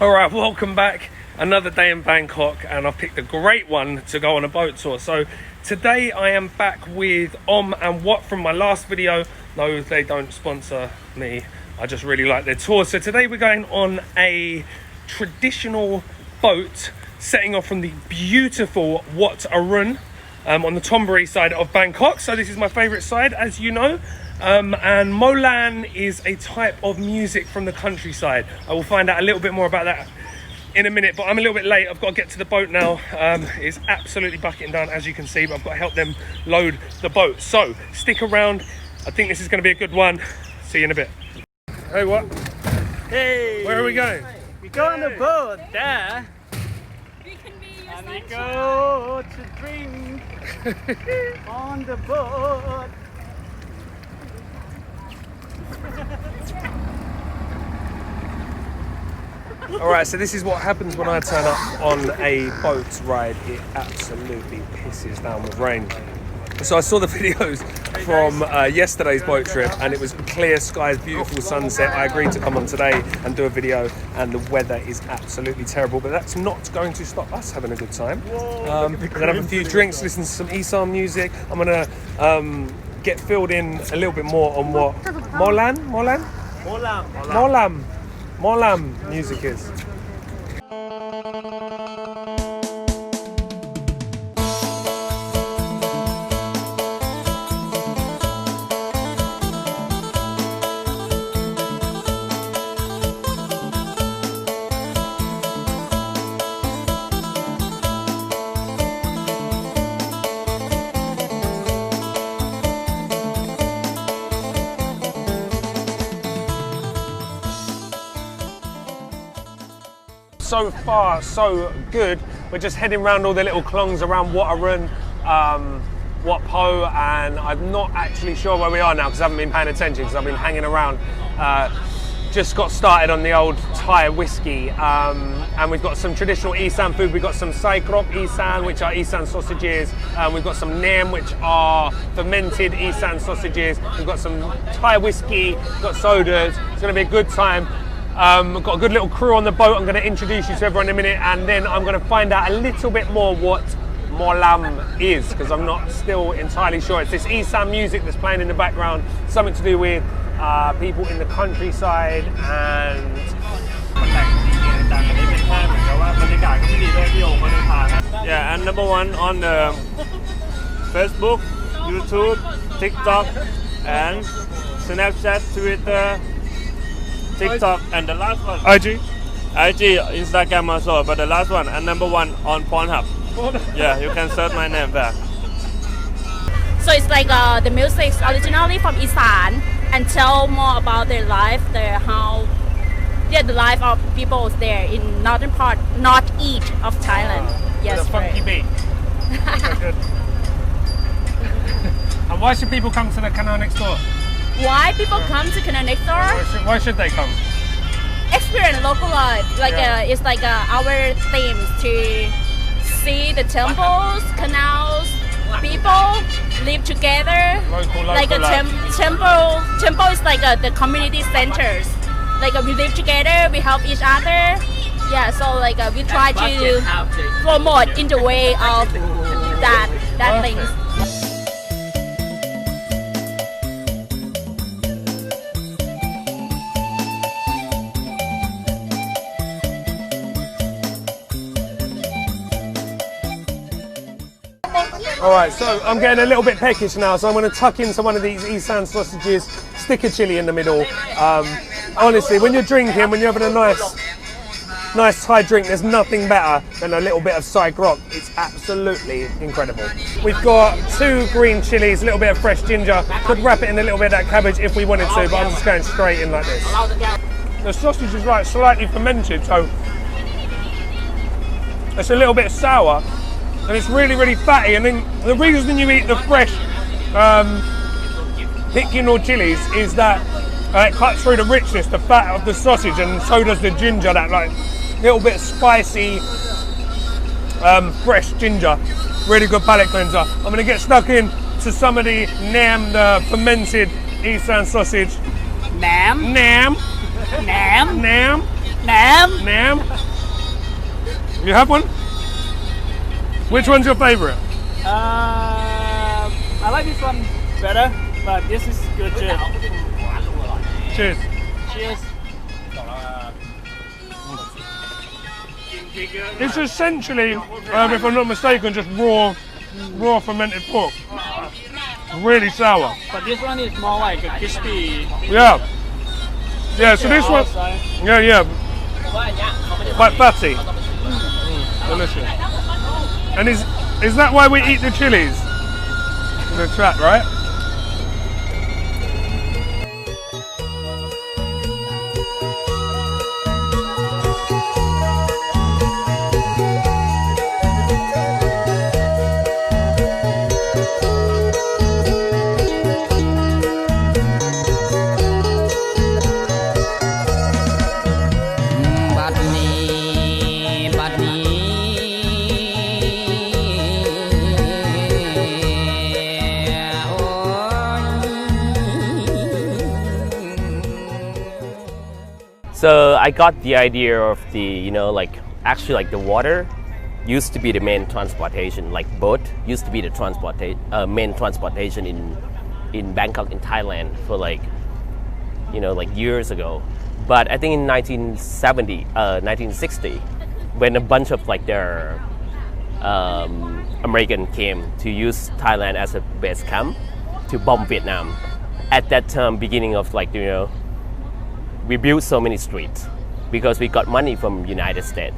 All right, welcome back. Another day in Bangkok, and I've picked a great one to go on a boat tour. So today I am back with and Wat from my last video. No, they don't sponsor me. I just really like their tour. So today we're going on a traditional boat, setting off from the beautiful Wat Arun on the Thonburi side of Bangkok. So this is my favorite side, as you know. And molam is a type of music from the countryside. I will find out a little bit more about that in a minute, but I'm a little bit late. I've got to get to the boat now. It's absolutely bucketing down, as you can see, but I've got to help them load the boat. So stick around. I think this is going to be a good one. See you in a bit. Hey, what? Hey! Where are we going? We go on the boat there. We can be your And we sunshine. go to drink on the boat. All right, so this is what happens when I turn up on a boat ride. It absolutely pisses down with rain. So I saw the videos from yesterday's boat trip, and it was clear skies, beautiful sunset. I agreed to come on today and do a video, and the weather is absolutely terrible, but that's not going to stop us having a good time. We're gonna have a few drinks, listen to some Isan music. I'm gonna get filled in a little bit more on what molam music is. So far, so good. We're just heading around all the little khlongs around Wat Arun, Wat Po, and I'm not actually sure where we are now because I haven't been paying attention because I've been hanging around. Just got started on the old Thai whiskey, and we've got some traditional Isan food. We've got some sai krok Isan, which are Isan sausages. We've got some nam, which are fermented Isan sausages. We've got some Thai whiskey, we've got sodas. It's going to be a good time. I've got a good little crew on the boat. I'm going to introduce you to everyone in a minute, and then I'm going to find out a little bit more what molam is, because I'm not still entirely sure. It's this Isan music that's playing in the background, something to do with people in the countryside, and Yeah, and number one on the Facebook, YouTube, TikTok, and Snapchat, Twitter, TikTok, and the last one IG. Instagram also, but the last one and number one on Pornhub. Yeah, you can search my name there. So it's like the music is originally from Isan, and tell more about their life, the life of people there in northeast of Thailand. Yes, With a funky right. beat. Okay, good. And why should people come to the canal next door? Why people come to Canal next door? Why should they come? Experience local life. Like Yeah. it's like our theme to see the temples, canals, people live together. Local Like a life. temple is like the community centers. Like we live together, we help each other. Yeah, so like we try to promote in the way of that things. All right, so I'm getting a little bit peckish now, so I'm going to tuck into one of these Isan sausages, stick a chili in the middle. Honestly, when you're drinking, when you're having a nice Thai drink, there's nothing better than a little bit of sai krok. It's absolutely incredible. We've got 2 green chilies, a little bit of fresh ginger. Could wrap it in a little bit of that cabbage if we wanted to, but I'm just going straight in like this. The sausage is like slightly fermented, so it's a little bit sour. And it's really, really fatty. And then the reason you eat the fresh pickling or chilies is that it cuts through the richness, the fat of the sausage, and so does the ginger, that like little bit spicy, fresh ginger. Really good palate cleanser. I'm going to get stuck in to some of the nam, the fermented Isan sausage. Nam. Nam. Nam. Nam. Nam. Nam. You have one? Which one's your favorite? I like this one better, but this is good too. Cheers. Cheers. It's essentially, if I'm not mistaken, just raw fermented pork. Really sour. But this one is more like a crispy. Yeah. Yeah, so this one, outside. yeah, quite fatty. Delicious. And is that why we eat the chilies? The trap, right? So I got the idea of the, actually like the water used to be the main transportation, like boat used to be the main transportation in Bangkok, in Thailand for years ago. But I think in 1960, when a bunch of their American came to use Thailand as a base camp to bomb Vietnam, at that time, beginning of we built so many streets because we got money from United States.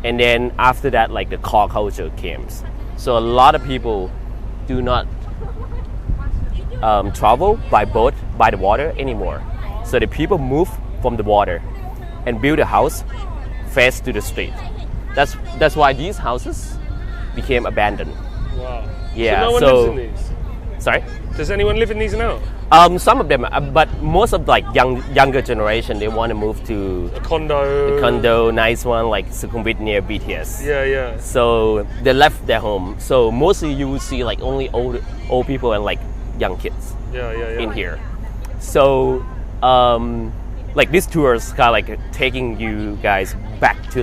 And then after that, the car culture came. So a lot of people do not travel by boat, by the water anymore. So the people move from the water and build a house face to the street. That's why these houses became abandoned. Wow. Yeah. So no one lives in these? Sorry? Does anyone live in these now? Some of them, but most of younger generation, they want to move to A condo, nice one like Sukhumvit near BTS. Yeah. So they left their home. So mostly you will see only old people and young kids Yeah. in here. So these tours kind of taking you guys back to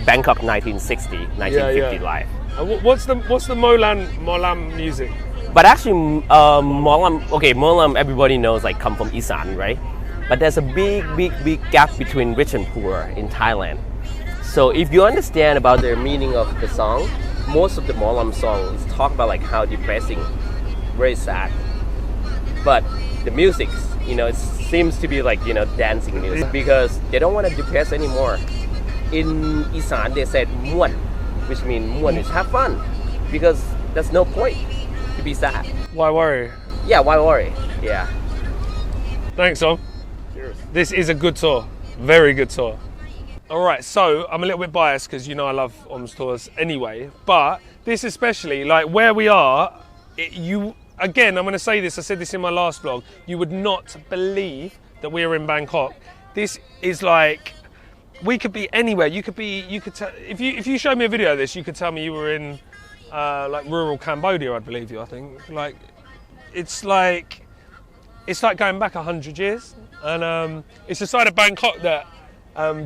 Bangkok 1960, 1950 life. What's the molam music? But actually, molam, everybody knows come from Isan, right? But there's a big gap between rich and poor in Thailand. So if you understand about the meaning of the song, most of the molam songs talk about how depressing, very sad. But the music, it seems to be dancing music because they don't want to depress anymore. In Isan, they said muan, which means muan is have fun because there's no point to be sad. Why worry? Yeah, why worry? Yeah. Thanks, Om. Cheers. This is a good tour. Very good tour. All right, so I'm a little bit biased because I love Om's tours anyway, but this especially, where we are, again, I'm going to say this, I said this in my last vlog, you would not believe that we're in Bangkok. This is we could be anywhere. If you showed me a video of this, you could tell me you were in rural Cambodia, I'd believe you, I think. It's like going back 100 years. And it's a side of Bangkok that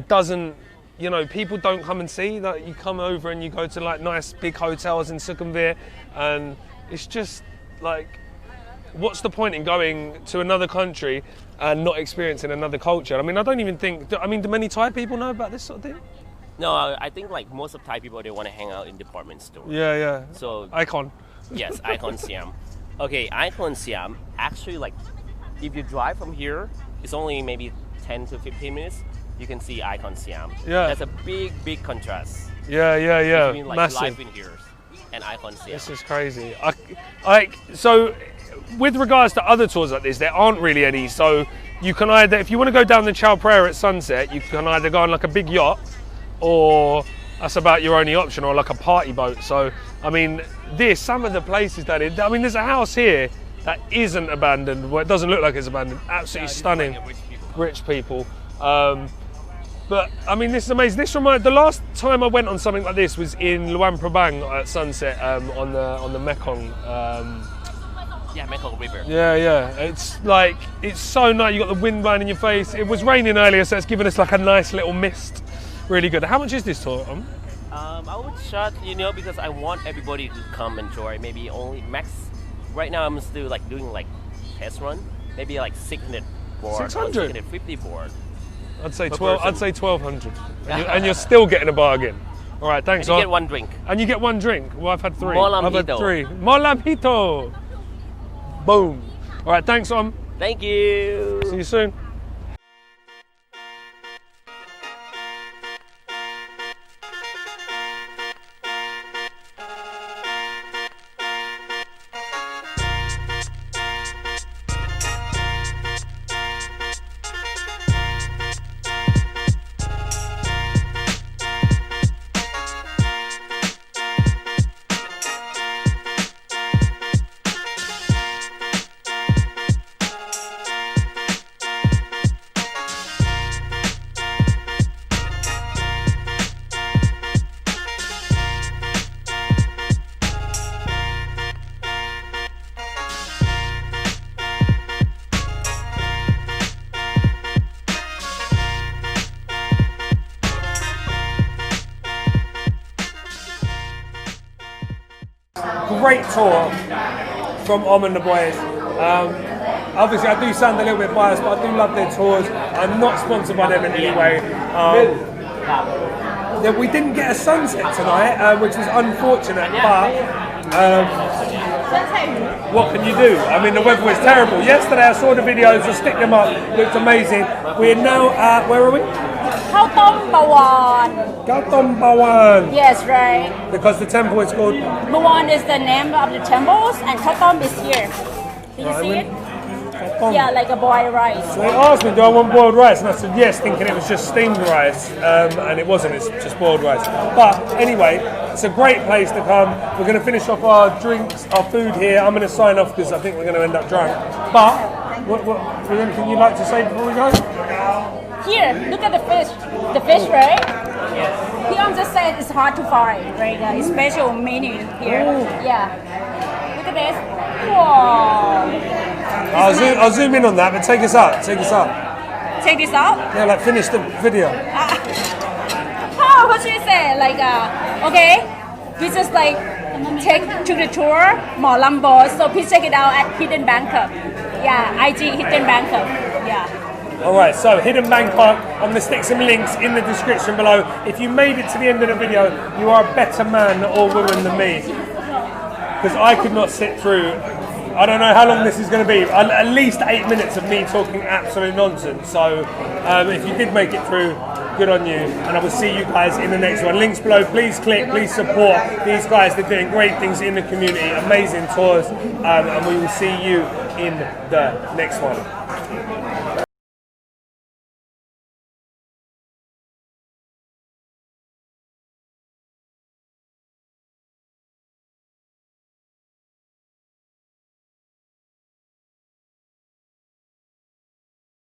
doesn't, people don't come and see. You come over and you go to nice big hotels in Sukhumvit, and it's just what's the point in going to another country and not experiencing another culture? I don't even think, do many Thai people know about this sort of thing? No, I think most of Thai people, they want to hang out in department stores. Yeah. So Icon. Yes, Icon Siam. Okay, Icon Siam, actually if you drive from here, it's only maybe 10 to 15 minutes, you can see Icon Siam. Yeah. That's a big contrast. Yeah. Between Massive. life in here and Icon Siam. This is crazy. So with regards to other tours like this, there aren't really any. So you can either, if you want to go down the Chao Phraya at sunset, you can either go on a big yacht, or that's about your only option, or a party boat. So some of the places that there's a house here that isn't abandoned. Well, it doesn't look like it's abandoned. Absolutely stunning. Rich people. But this is amazing. The last time I went on something like this was in Luang Prabang at sunset on the Mekong. Yeah, Bangkok River. Yeah. It's so nice. You got the wind blowing in your face. It was raining earlier, so it's given us like a nice little mist. Really good. How much is this tour? I would shut, because I want everybody to come enjoy. Maybe only max. Right now, I'm still like doing like test run. Maybe like 600 board. 600? 650 board. I'd say Per 12. I'd person. say 1,200. And you're still getting a bargain. All right, thanks. And you get one drink. And you get one drink. Well, I've had 3. Molam I've had hito. 3. Molam hito. Boom. All right, thanks, Thank you. See you soon. Great tour from and the boys. Obviously, I do sound a little bit biased, but I do love their tours. I'm not sponsored by them in any way. We didn't get a sunset tonight, which was unfortunate, but what can you do? I mean, the weather was terrible. Yesterday, I saw the videos, I stick them up, looked amazing. We're now at, where are we? Khao Tom Bowan. Khao Tom Bowan. Yes, right. Because the temple is called... Bowan is the name of the temples, and Khao Tom is here. Do you see it? Yeah, like a boiled rice. So they asked me, do I want boiled rice? And I said yes, thinking it was just steamed rice. And it wasn't, it's just boiled rice. But anyway, it's a great place to come. We're going to finish off our drinks, our food here. I'm going to sign off because I think we're going to end up drunk. But, is there anything you'd like to say before we go? Here, look at the fish. The fish, right? Yes. He just said it's hard to find, right? It's special menu here. Ooh. Yeah. Look at this. Whoa. I'll zoom in on that, but take us up. Take this out? Yeah, like finish the video. Oh, what should I say? Like, okay, we just like take to the tour, molam board. So please check it out at Hidden Bangkok. Yeah, IG Hidden Bangkok. Yeah. Alright, so Hidden Bangkok, I'm going to stick some links in the description below. If you made it to the end of the video, you are a better man or woman than me. Because I could not sit through, I don't know how long this is going to be, at least 8 minutes of me talking absolute nonsense. So if you did make it through, good on you. And I will see you guys in the next one. Links below, please click, please support these guys. They're doing great things in the community, amazing tours. And we will see you in the next one.